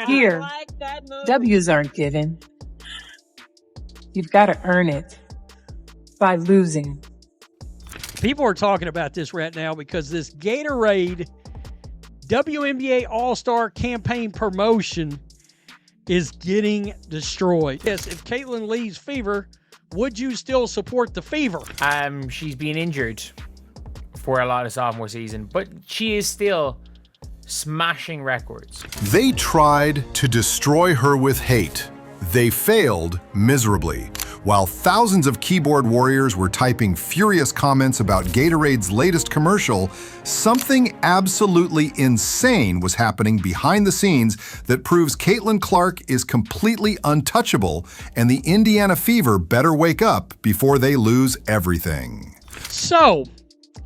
Here, W's aren't given. You've got to earn it by losing. People are talking about this right now because this Gatorade WNBA All-Star campaign promotion is getting destroyed. Yes, if Caitlin leaves Fever, would you still support the Fever? She's been injured for a lot of sophomore season, but she is still smashing records. They tried to destroy her with hate. They failed miserably. While thousands of keyboard warriors were typing furious comments about Gatorade's latest commercial, something absolutely insane was happening behind the scenes that proves Caitlin Clark is completely untouchable, and the Indiana Fever better wake up before they lose everything. So,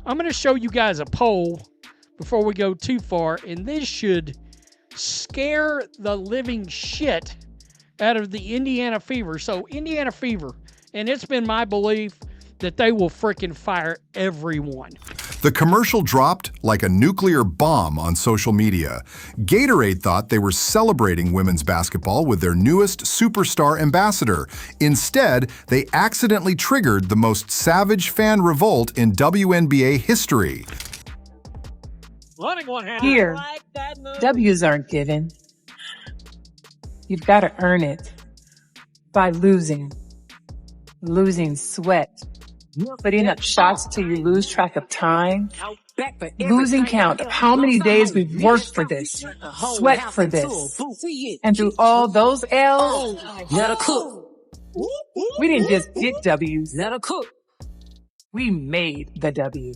I'm going to show you guys a poll before we go too far, and this should scare the living shit out of the Indiana Fever. So, Indiana Fever, and it's been my belief that they will frickin' fire everyone. The commercial dropped like a nuclear bomb on social media. Gatorade thought they were celebrating women's basketball with their newest superstar ambassador. Instead, they accidentally triggered the most savage fan revolt in WNBA history. Here, W's aren't given. You've got to earn it by losing. Losing sweat. Putting up shots till you lose track of time. Losing count of how many days we've worked for this, sweat for this. And through all those L's, we didn't just get W's. We made the W.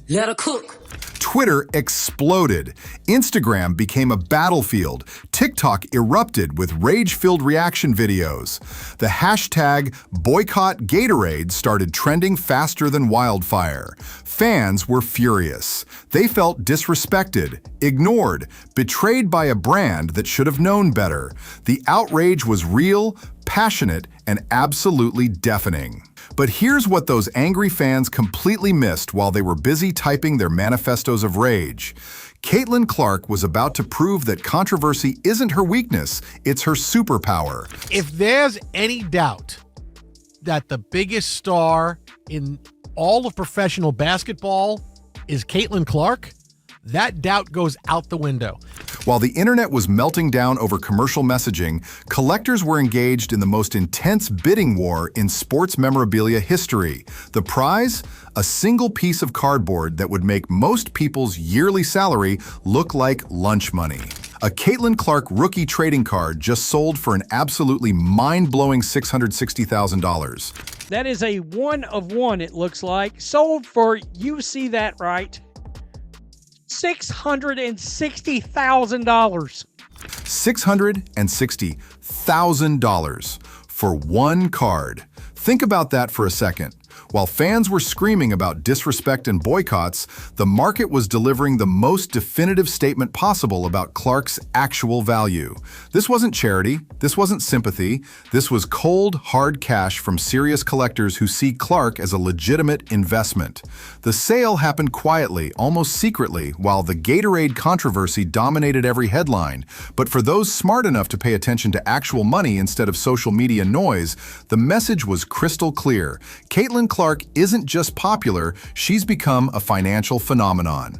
Twitter exploded. Instagram became a battlefield. TikTok erupted with rage-filled reaction videos. The hashtag boycott Gatorade started trending faster than wildfire. Fans were furious. They felt disrespected, ignored, betrayed by a brand that should have known better. The outrage was real, passionate, and absolutely deafening. But here's what those angry fans completely missed while they were busy typing their manifestos of rage. Caitlin Clark was about to prove that controversy isn't her weakness, it's her superpower. If there's any doubt that the biggest star in all of professional basketball is Caitlin Clark, that doubt goes out the window. While the internet was melting down over commercial messaging, collectors were engaged in the most intense bidding war in sports memorabilia history. The prize? A single piece of cardboard that would make most people's yearly salary look like lunch money. A Caitlin Clark rookie trading card just sold for an absolutely mind-blowing $660,000. That is a one of one, it looks like. Sold for, you see that right, $660,000. $660,000 for one card. Think about that for a second. While fans were screaming about disrespect and boycotts, the market was delivering the most definitive statement possible about Clark's actual value. This wasn't charity, this wasn't sympathy, this was cold, hard cash from serious collectors who see Clark as a legitimate investment. The sale happened quietly, almost secretly, while the Gatorade controversy dominated every headline. But for those smart enough to pay attention to actual money instead of social media noise, the message was crystal clear. Caitlin Clark isn't just popular, she's become a financial phenomenon.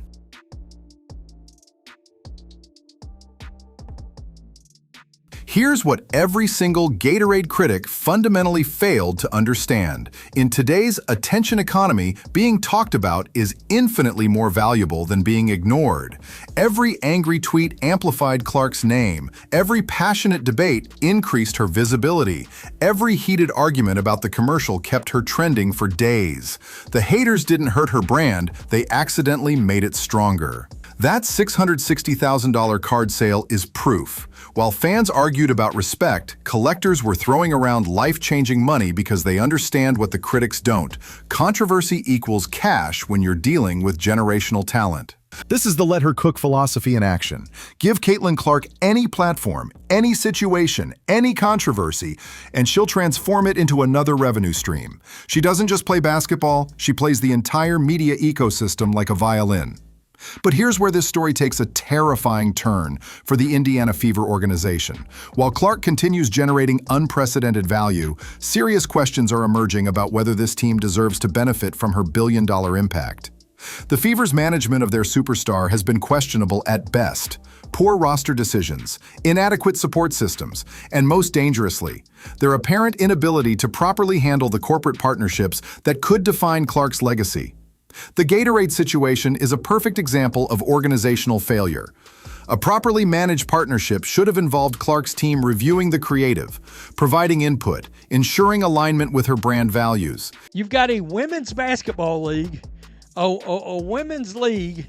Here's what every single Gatorade critic fundamentally failed to understand. In today's attention economy, being talked about is infinitely more valuable than being ignored. Every angry tweet amplified Clark's name. Every passionate debate increased her visibility. Every heated argument about the commercial kept her trending for days. The haters didn't hurt her brand, they accidentally made it stronger. That $660,000 card sale is proof. While fans argued about respect, collectors were throwing around life-changing money because they understand what the critics don't. Controversy equals cash when you're dealing with generational talent. This is the let her cook philosophy in action. Give Caitlin Clark any platform, any situation, any controversy, and she'll transform it into another revenue stream. She doesn't just play basketball, she plays the entire media ecosystem like a violin. But here's where this story takes a terrifying turn for the Indiana Fever organization. While Clark continues generating unprecedented value, serious questions are emerging about whether this team deserves to benefit from her billion-dollar impact. The Fever's management of their superstar has been questionable at best. Poor roster decisions, inadequate support systems, and most dangerously, their apparent inability to properly handle the corporate partnerships that could define Clark's legacy. The Gatorade situation is a perfect example of organizational failure. A properly managed partnership should have involved Clark's team reviewing the creative, providing input, ensuring alignment with her brand values. You've got a women's basketball league, a women's league,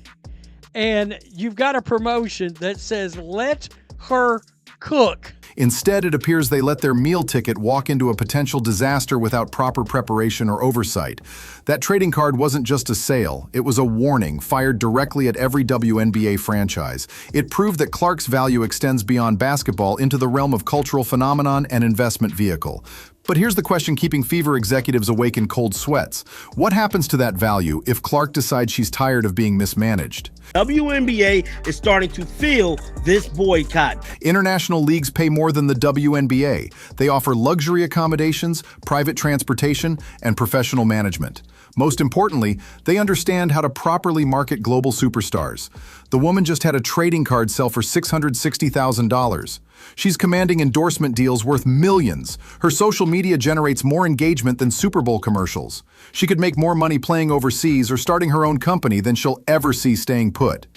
and you've got a promotion that says, let her cook. Instead, it appears they let their meal ticket walk into a potential disaster without proper preparation or oversight. That trading card wasn't just a sale, it was a warning fired directly at every WNBA franchise. It proved that Clark's value extends beyond basketball into the realm of cultural phenomenon and investment vehicle. But here's the question keeping Fever executives awake in cold sweats. What happens to that value if Clark decides she's tired of being mismanaged? WNBA is starting to feel this boycott. International leagues pay more than the WNBA. They offer luxury accommodations, private transportation, and professional management. Most importantly, they understand how to properly market global superstars. The woman just had a trading card sell for $660,000. She's commanding endorsement deals worth millions. Her social media generates more engagement than Super Bowl commercials. She could make more money playing overseas or starting her own company than she'll ever see staying put.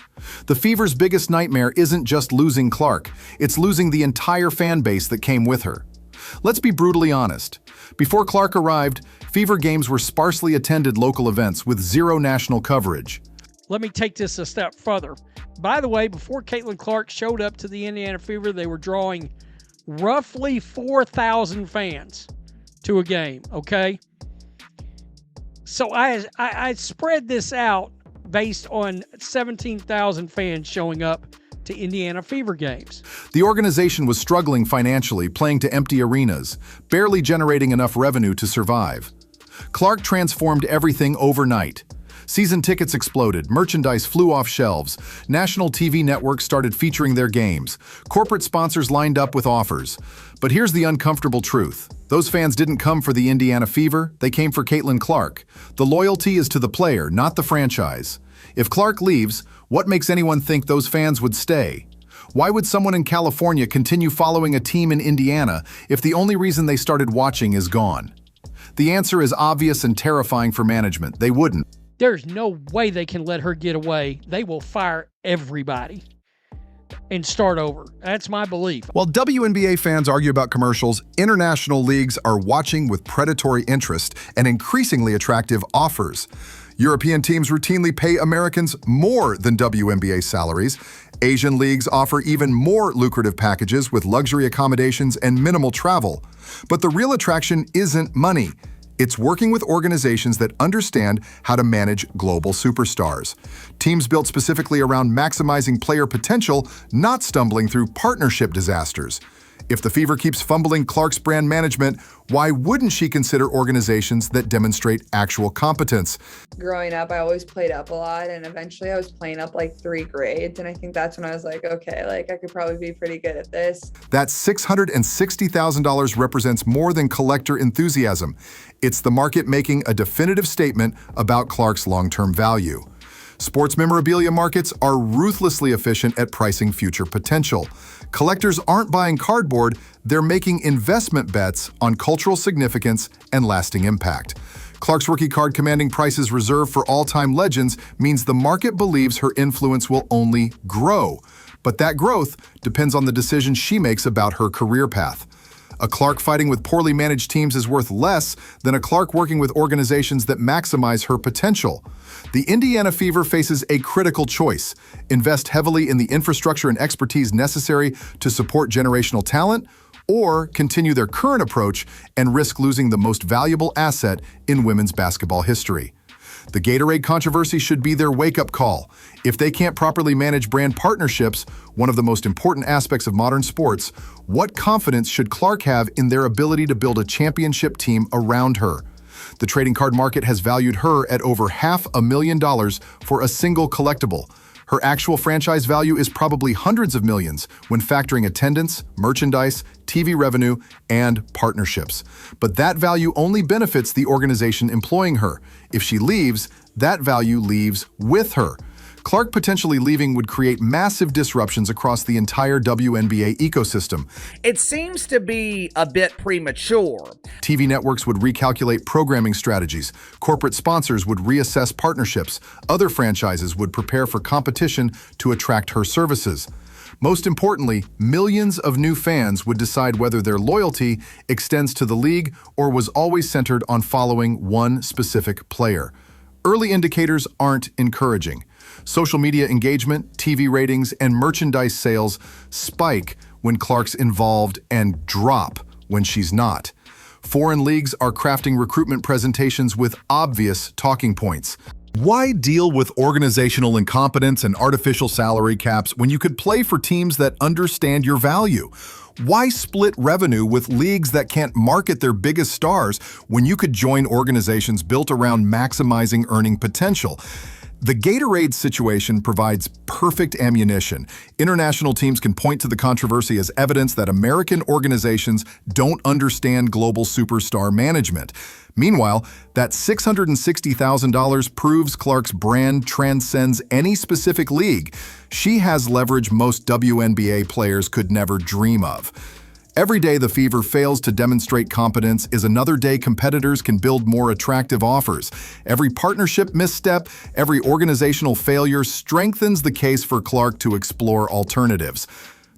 The Fever's biggest nightmare isn't just losing Clark, it's losing the entire fan base that came with her. Let's be brutally honest. Before Clark arrived, Fever games were sparsely attended local events with zero national coverage. Let me take this a step further. By the way, before Caitlin Clark showed up to the Indiana Fever, they were drawing roughly 4,000 fans to a game, okay? So I spread this out based on 17,000 fans showing up to Indiana Fever games. The organization was struggling financially, playing to empty arenas, barely generating enough revenue to survive. Clark transformed everything overnight. Season tickets exploded, merchandise flew off shelves, national TV networks started featuring their games, corporate sponsors lined up with offers. But here's the uncomfortable truth. Those fans didn't come for the Indiana Fever, they came for Caitlin Clark. The loyalty is to the player, not the franchise. If Clark leaves, what makes anyone think those fans would stay? Why would someone in California continue following a team in Indiana if the only reason they started watching is gone? The answer is obvious and terrifying for management. They wouldn't. There's no way they can let her get away. They will fire everybody and start over. That's my belief. While WNBA fans argue about commercials, international leagues are watching with predatory interest and increasingly attractive offers. European teams routinely pay Americans more than WNBA salaries. Asian leagues offer even more lucrative packages with luxury accommodations and minimal travel. But the real attraction isn't money. It's working with organizations that understand how to manage global superstars. Teams built specifically around maximizing player potential, not stumbling through partnership disasters. If the Fever keeps fumbling Clark's brand management, why wouldn't she consider organizations that demonstrate actual competence? Growing up, I always played up a lot, and eventually I was playing up like 3 grades, and I think that's when I was like, okay, like I could probably be pretty good at this. That $660,000 represents more than collector enthusiasm. It's the market making a definitive statement about Clark's long-term value. Sports memorabilia markets are ruthlessly efficient at pricing future potential. Collectors aren't buying cardboard, they're making investment bets on cultural significance and lasting impact. Clark's rookie card commanding prices reserved for all-time legends means the market believes her influence will only grow. But that growth depends on the decisions she makes about her career path. A Clark fighting with poorly managed teams is worth less than a Clark working with organizations that maximize her potential. The Indiana Fever faces a critical choice: invest heavily in the infrastructure and expertise necessary to support generational talent, or continue their current approach and risk losing the most valuable asset in women's basketball history. The Gatorade controversy should be their wake-up call. If they can't properly manage brand partnerships, one of the most important aspects of modern sports, what confidence should Clark have in their ability to build a championship team around her? The trading card market has valued her at over $500,000 for a single collectible. Her actual franchise value is probably hundreds of millions when factoring attendance, merchandise, TV revenue, and partnerships. But that value only benefits the organization employing her. If she leaves, that value leaves with her. Clark potentially leaving would create massive disruptions across the entire WNBA ecosystem. It seems to be a bit premature. TV networks would recalculate programming strategies. Corporate sponsors would reassess partnerships. Other franchises would prepare for competition to attract her services. Most importantly, millions of new fans would decide whether their loyalty extends to the league or was always centered on following one specific player. Early indicators aren't encouraging. Social media engagement, TV ratings, and merchandise sales spike when Clark's involved and drop when she's not. Foreign leagues are crafting recruitment presentations with obvious talking points. Why deal with organizational incompetence and artificial salary caps when you could play for teams that understand your value? Why split revenue with leagues that can't market their biggest stars when you could join organizations built around maximizing earning potential? The Gatorade situation provides perfect ammunition. International teams can point to the controversy as evidence that American organizations don't understand global superstar management. Meanwhile, that $660,000 proves Clark's brand transcends any specific league. She has leverage most WNBA players could never dream of. Every day the Fever fails to demonstrate competence is another day competitors can build more attractive offers. Every partnership misstep, every organizational failure strengthens the case for Clark to explore alternatives.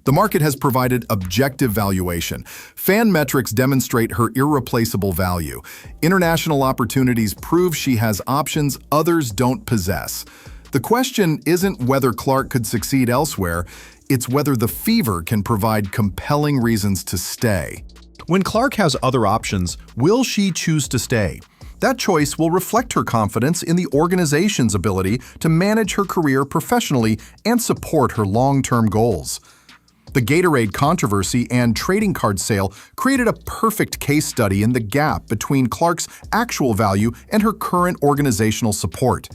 The market has provided objective valuation. Fan metrics demonstrate her irreplaceable value. International opportunities prove she has options others don't possess. The question isn't whether Clark could succeed elsewhere, it's whether the Fever can provide compelling reasons to stay. When Clark has other options, will she choose to stay? That choice will reflect her confidence in the organization's ability to manage her career professionally and support her long-term goals. The Gatorade controversy and trading card sale created a perfect case study in the gap between Clark's actual value and her current organizational support.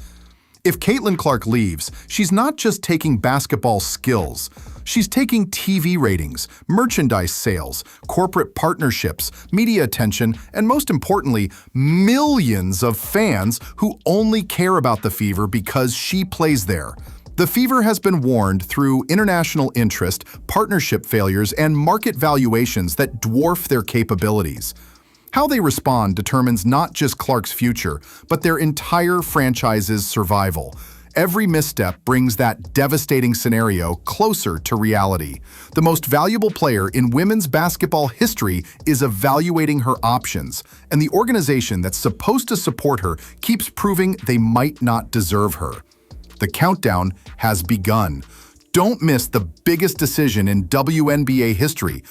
If Caitlin Clark leaves, she's not just taking basketball skills. She's taking TV ratings, merchandise sales, corporate partnerships, media attention, and most importantly, millions of fans who only care about the Fever because she plays there. The Fever has been warned through international interest, partnership failures, and market valuations that dwarf their capabilities. How they respond determines not just Clark's future, but their entire franchise's survival. Every misstep brings that devastating scenario closer to reality. The most valuable player in women's basketball history is evaluating her options, and the organization that's supposed to support her keeps proving they might not deserve her. The countdown has begun. Don't miss the biggest decision in WNBA history.